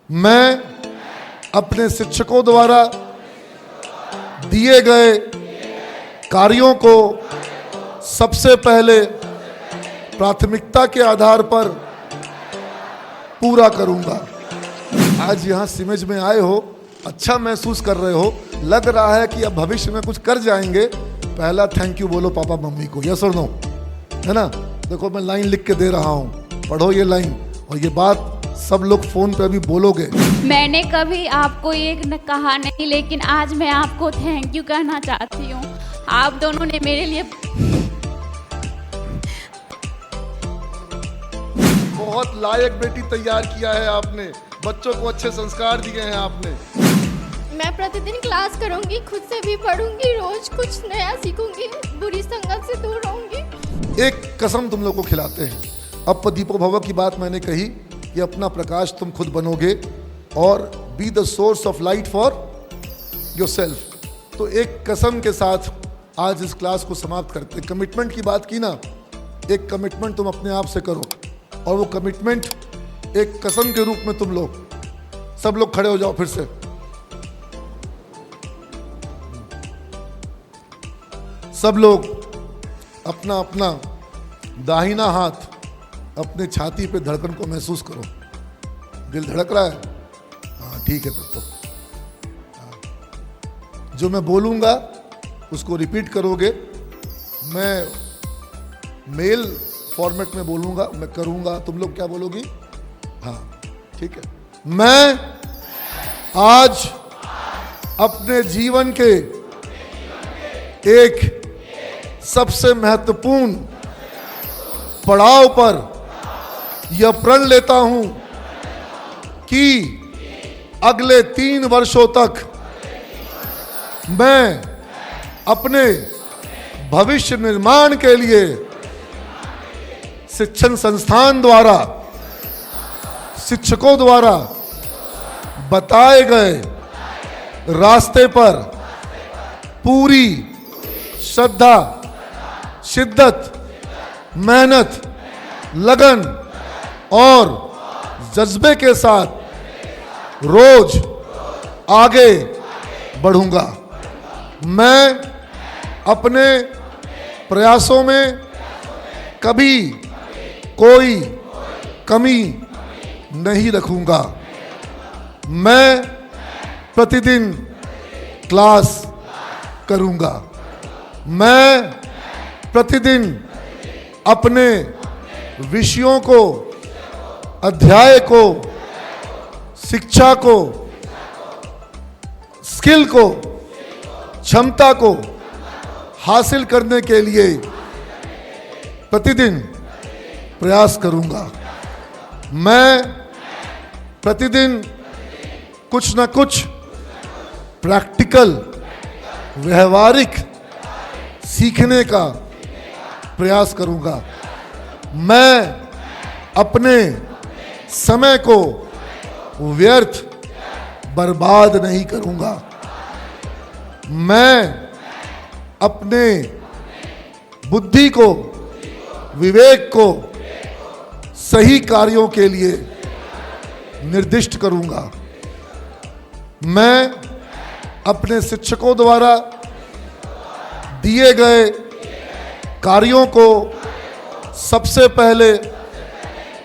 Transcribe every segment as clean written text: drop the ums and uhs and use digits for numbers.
मैं अपने शिक्षकों द्वारा दिए गए कार्यों को सबसे पहले प्राथमिकता के आधार पर पूरा करूंगा। आज यहाँ सिमज में आए हो, अच्छा महसूस कर रहे हो, लग रहा है कि अब भविष्य में कुछ कर जाएंगे। पहला थैंक यू बोलो पापा मम्मी को, यस और नो, है ना। देखो मैं लाइन लिख के दे रहा हूँ, पढ़ो ये लाइन, और ये बात सब लोग फोन पे भी बोलोगे। मैंने कभी आपको ये कहा नहीं, लेकिन आज मैं आपको थैंक यू कहना चाहती हूँ। आप दोनों ने मेरे लिए बहुत लायक बेटी तैयार किया है आपने, बच्चों को अच्छे संस्कार दिए हैं आपने। मैं प्रतिदिन क्लास करूंगी, खुद से भी पढ़ूंगी, रोज कुछ नया सीखूंगी, बुरी संगत से दूर रहूंगी। एक कसम तुम लोग को खिलाते हैं, अब दीपो भव की बात मैंने कही कि अपना प्रकाश तुम खुद बनोगे और be the source of light for yourself. तो एक कसम के साथ आज इस क्लास को समाप्त करते। कमिटमेंट की बात की ना, एक कमिटमेंट तुम अपने आप से करो, और वो कमिटमेंट एक कसम के रूप में तुम लोग सब लोग खड़े हो जाओ फिर से। सब लोग अपना अपना दाहिना हाथ अपने छाती पे धड़कन को महसूस करो। दिल धड़क रहा है? हाँ ठीक है, तब तो हाँ। जो मैं बोलूँगा उसको रिपीट करोगे। मैं मेल फॉर्मेट में बोलूँगा, मैं करूँगा, तुम लोग क्या बोलोगी? हाँ ठीक है। मैं आज अपने जीवन के एक सबसे महत्वपूर्ण पड़ाव पर यह प्रण लेता हूं कि अगले 3 वर्षों तक मैं अपने भविष्य निर्माण के लिए शिक्षण संस्थान द्वारा, शिक्षकों द्वारा बताए गए रास्ते पर पूरी श्रद्धा, शिद्दत, मेहनत, लगन और जज्बे के साथ रोज आगे बढ़ूंगा। मैं अपने प्रयासों में कभी कोई कमी नहीं रखूंगा। मैं प्रतिदिन क्लास करूंगा। मैं प्रतिदिन अपने विषयों को, अध्याय को, शिक्षा को, स्किल को, क्षमता को हासिल करने के लिए प्रतिदिन प्रयास करूंगा। मैं प्रतिदिन कुछ न कुछ प्रैक्टिकल, व्यवहारिक सीखने का प्रयास करूंगा। मैं अपने समय को व्यर्थ बर्बाद नहीं करूंगा। मैं अपने बुद्धि को, विवेक को सही कार्यों के लिए निर्दिष्ट करूंगा। मैं अपने शिक्षकों द्वारा दिए गए कार्यों को सबसे पहले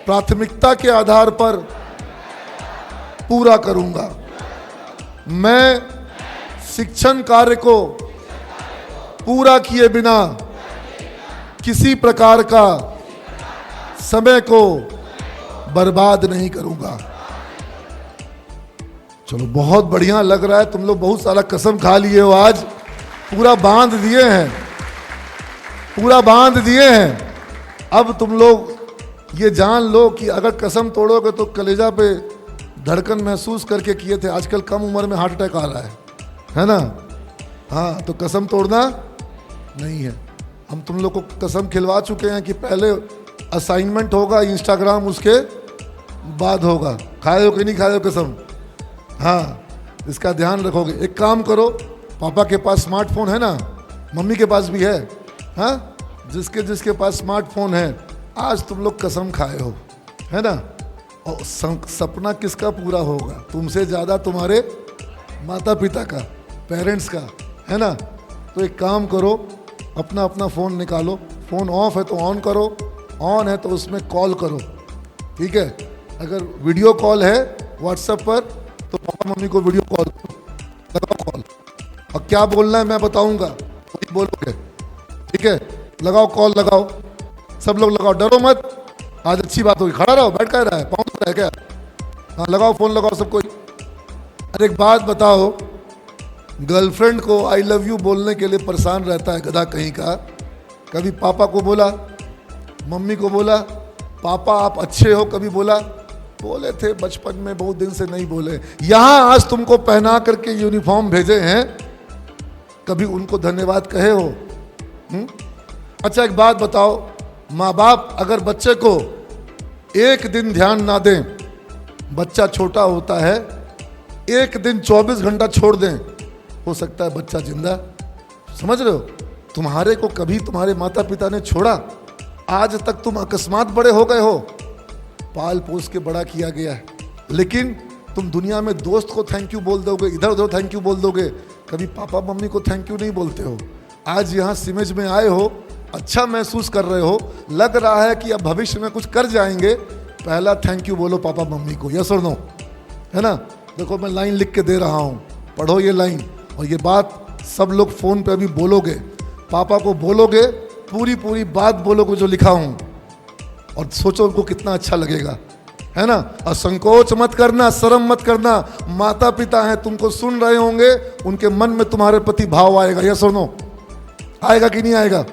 प्राथमिकता के आधार पर पूरा करूंगा। मैं शिक्षण कार्य को पूरा किए बिना किसी प्रकार का समय को बर्बाद नहीं करूंगा। चलो बहुत बढ़िया लग रहा है, तुम लोग बहुत सारा कसम खा लिए हो आज, पूरा बांध दिए हैं, पूरा बांध दिए हैं। अब तुम लोग ये जान लो कि अगर कसम तोड़ोगे तो कलेजा पे धड़कन महसूस करके किए थे। आजकल कम उम्र में हार्ट अटैक आ रहा है ना। हाँ तो कसम तोड़ना नहीं है। हम तुम लोग को कसम खिलवा चुके हैं कि पहले असाइनमेंट होगा इंस्टाग्राम, उसके बाद होगा। खाए हो कि नहीं खाए हो कसम? हाँ इसका ध्यान रखोगे। एक काम करो, पापा के पास स्मार्टफोन है ना, मम्मी के पास भी है, हाँ जिसके जिसके पास स्मार्टफोन है आज तुम लोग कसम खाए हो, है ना। और सपना किसका पूरा होगा? तुमसे ज़्यादा तुम्हारे माता पिता का, पेरेंट्स का, है ना? तो एक काम करो, अपना अपना फ़ोन निकालो, फ़ोन ऑफ है तो ऑन करो, ऑन है तो उसमें कॉल करो, ठीक है? अगर वीडियो कॉल है व्हाट्सएप पर तो पापा मम्मी को वीडियो कॉल करो, लगाओ कॉल, और क्या बोलना है मैं बताऊंगा, वही बोलोगे, ठीक है? लगाओ कॉल, लगाओ, सब लोग लगाओ, डरो मत। आज अच्छी बात होगी, खड़ा रहो, बैठ कर रहा है, पाँव रहा है क्या? हाँ लगाओ फ़ोन, लगाओ सबको। अरे एक बात बताओ, गर्लफ्रेंड को आई लव यू बोलने के लिए परेशान रहता है गधा कहीं का। कभी पापा को बोला, मम्मी को बोला, पापा आप अच्छे हो, कभी बोला? बोले थे बचपन में, बहुत दिन से नहीं बोले। यहाँ आज तुमको पहना करके यूनिफॉर्म भेजे हैं, कभी उनको धन्यवाद कहे हो? अच्छा एक बात बताओ, माँ बाप अगर बच्चे को एक दिन ध्यान ना दें, बच्चा छोटा होता है, एक दिन 24 घंटा छोड़ दें, हो सकता है बच्चा जिंदा। समझ रहे हो? तुम्हारे को कभी तुम्हारे माता पिता ने छोड़ा? आज तक तुम अकस्मात बड़े हो गए हो, पाल पोस के बड़ा किया गया है, लेकिन तुम दुनिया में दोस्त को थैंक यू बोल दोगे, इधर उधर थैंक यू बोल दोगे, कभी पापा मम्मी को थैंक यू नहीं बोलते हो। आज यहाँ सिमेज में आए हो, अच्छा महसूस कर रहे हो, लग रहा है कि अब भविष्य में कुछ कर जाएंगे, पहला थैंक यू बोलो पापा मम्मी को, यस और नो, है ना? देखो मैं लाइन लिख के दे रहा हूँ, पढ़ो ये लाइन, और ये बात सब लोग फ़ोन पे अभी बोलोगे, पापा को बोलोगे, पूरी पूरी बात बोलोगे जो लिखा हूँ, और सोचो उनको कितना अच्छा लगेगा, है ना? और संकोच मत करना, शर्म मत करना, माता पिता हैं, तुमको सुन रहे होंगे, उनके मन में तुम्हारे प्रति भाव आएगा, यस और नो? आएगा कि नहीं आएगा?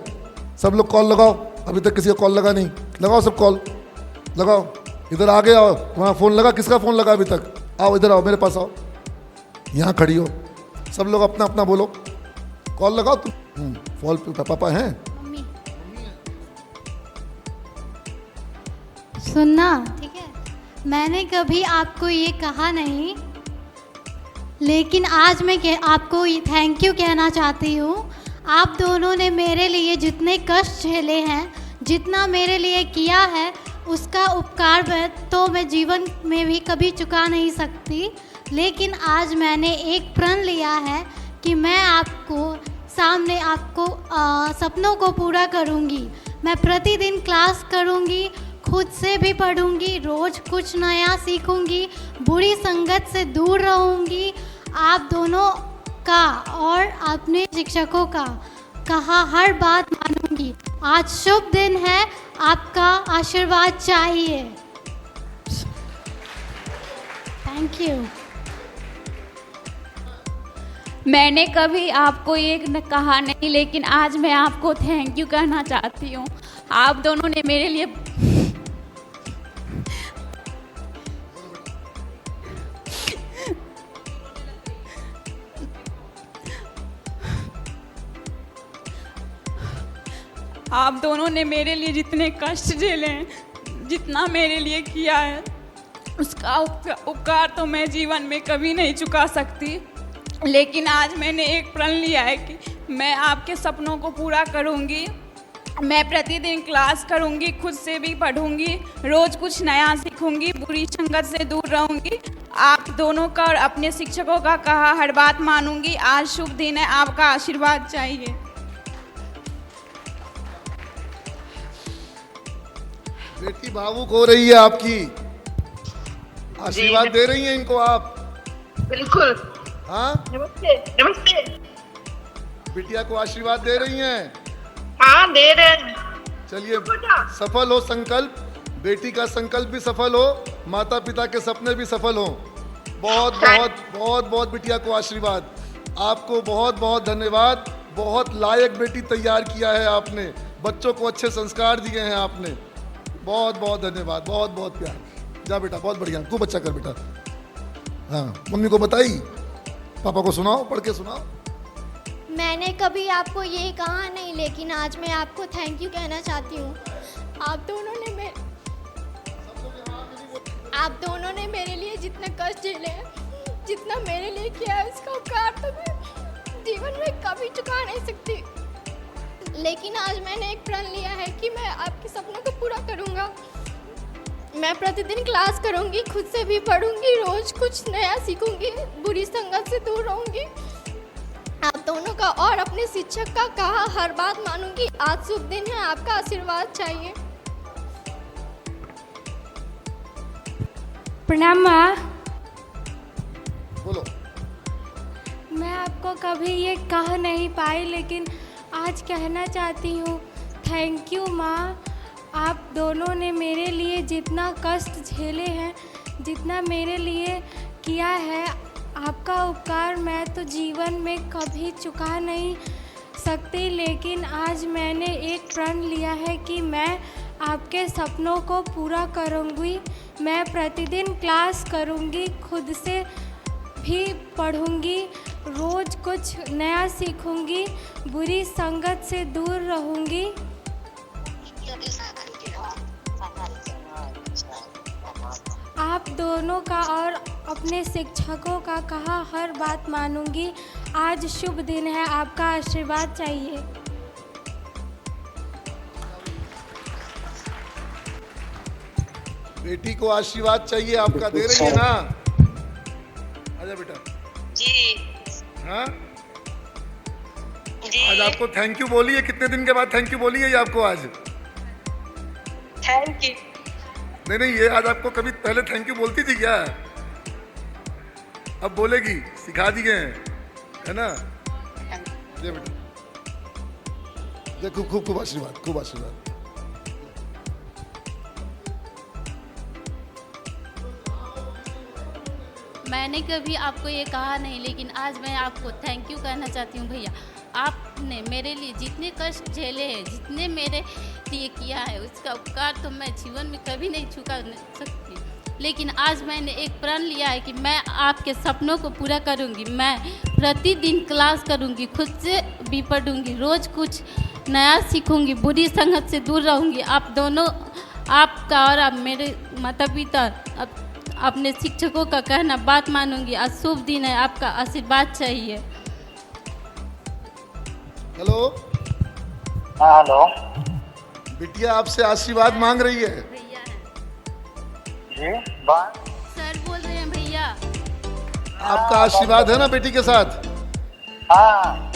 सब लोग कॉल लगाओ, अभी तक किसी का कॉल लगा नहीं, लगाओ सब कॉल लगाओ, इधर आगे आओ, तुम्हारा फ़ोन लगा? किसका फ़ोन लगा अभी तक? आओ इधर आओ, मेरे पास आओ, यहाँ खड़ी हो, सब लोग अपना अपना बोलो, कॉल लगाओ तुम। फॉल पे पापा हैं? मम्मी सुनना, ठीक है? मैंने कभी आपको ये कहा नहीं, लेकिन आज मैं आपको थैंक यू कहना चाहती हूँ। आप दोनों ने मेरे लिए जितने कष्ट झेले हैं, जितना मेरे लिए किया है, उसका उपकार तो मैं जीवन में भी कभी चुका नहीं सकती। लेकिन आज मैंने एक प्रण लिया है कि मैं आपको सामने आपको सपनों को पूरा करूंगी। मैं प्रतिदिन क्लास करूंगी, खुद से भी पढ़ूंगी, रोज़ कुछ नया सीखूंगी, बुरी संगत से दूर रहूंगी, आप दोनों का और अपने शिक्षकों का कहा हर बात मानूंगी। आज शुभ दिन है, आपका आशीर्वाद चाहिए। Thank you. मैंने कभी आपको ये कहा नहीं, लेकिन आज मैं आपको थैंक यू कहना चाहती हूँ। आप दोनों ने मेरे लिए आप दोनों ने मेरे लिए जितने कष्ट झेले हैं, जितना मेरे लिए किया है, उसका उपकार तो मैं जीवन में कभी नहीं चुका सकती। लेकिन आज मैंने एक प्रण लिया है कि मैं आपके सपनों को पूरा करूंगी। मैं प्रतिदिन क्लास करूंगी, खुद से भी पढ़ूंगी, रोज़ कुछ नया सीखूंगी, बुरी संगत से दूर रहूंगी, आप दोनों का और अपने शिक्षकों का कहा हर बात मानूंगी। आज शुभ दिन है, आपका आशीर्वाद चाहिए। बेटी भावुक हो रही है आपकी, आशीर्वाद दे रही हैं इनको आप? बिल्कुल। हाँ, नमस्ते नमस्ते। बिटिया को आशीर्वाद दे रही हैं? हाँ दे रहे हैं। चलिए, सफल हो संकल्प, बेटी का संकल्प भी सफल हो, माता पिता के सपने भी सफल हो। बहुत बहुत बहुत बहुत बिटिया को आशीर्वाद। आपको बहुत बहुत धन्यवाद, बहुत लायक बेटी तैयार किया है आपने, बच्चों को अच्छे संस्कार दिए हैं आपने। बहुत बहुत धन्यवाद, बहुत बहुत प्यार। जा बेटा, बहुत बढ़िया, तू बच्चा कर बेटा। हाँ, मम्मी को बताई, पापा को सुनाओ, पढ़ के सुनाओ। मैंने कभी आपको ये कहा नहीं, लेकिन आज मैं आपको थैंक यू कहना चाहती हूँ। आप दोनों ने मेरे लिए जितने कष्ट झेले हैं, जितना मेरे लिए किया है, उसका उपकार तो मैं जीवन में कभी चुका नहीं सकती। लेकिन आज मैंने एक प्रण लिया है कि मैं आपके सपनों को पूरा करूँगा। मैं प्रतिदिन क्लास करूंगी, खुद से भी पढ़ूंगी, रोज कुछ नया सीखूंगी, बुरी संगत से दूर रहूंगी। आप दोनों का और अपने शिक्षक का कहा हर बात मानूंगी। आज शुभ दिन है, आपका आशीर्वाद चाहिए। प्रणाम माँ। बोलो। मैं आपको कभी ये कह नहीं पाई, लेकिन आज कहना चाहती हूँ थैंक यू माँ। आप दोनों ने मेरे लिए जितना कष्ट झेले हैं, जितना मेरे लिए किया है, आपका उपकार मैं तो जीवन में कभी चुका नहीं सकती। लेकिन आज मैंने एक प्रण लिया है कि मैं आपके सपनों को पूरा करूँगी। मैं प्रतिदिन क्लास करूँगी, खुद से भी पढ़ूँगी, रोज़ कुछ नया सीखूँगी, बुरी संगत से दूर रहूँगी। आप दोनों का और अपने शिक्षकों का कहा हर बात मानूंगी। आज शुभ दिन है, आपका आशीर्वाद चाहिए। बेटी को आशीर्वाद चाहिए आपका, दे रही है ना? आजा बेटा जी हाँ। जी आज आपको थैंक यू बोली है, कितने दिन के बाद थैंक यू बोली है ये आपको आज? Thank you. नहीं, ये आज आपको कभी पहले थैंक यू बोलती थी क्या? अब बोलेगी, सिखा दिए हैं, है ना? ये बेटा देखो, खूब खूब आशीर्वाद, खूब आशीर्वाद। मैंने कभी आपको ये कहा नहीं, लेकिन आज मैं आपको थैंक यू कहना चाहती हूँ भैया। आपने मेरे लिए जितने कष्ट झेले हैं, जितने मेरे लिए किया है, उसका उपकार तो मैं जीवन में कभी नहीं चुका सकती। लेकिन आज मैंने एक प्रण लिया है कि मैं आपके सपनों को पूरा करूँगी। मैं प्रतिदिन क्लास करूँगी, खुद से भी पढ़ूँगी, रोज़ कुछ नया सीखूँगी, बुरी संगत से दूर रहूँगी। आप दोनों, आपका और आप मेरे माता पिता, अपने शिक्षकों का कहना बात मानूंगी। आज शुभ दिन है, आपका आशीर्वाद चाहिए। हेलो। हाँ हेलो। बिटिया आपसे आशीर्वाद मांग रही है। भैया जी बात। सर बोल रहे हैं भैया। आपका आशीर्वाद है ना बेटी के साथ? हाँ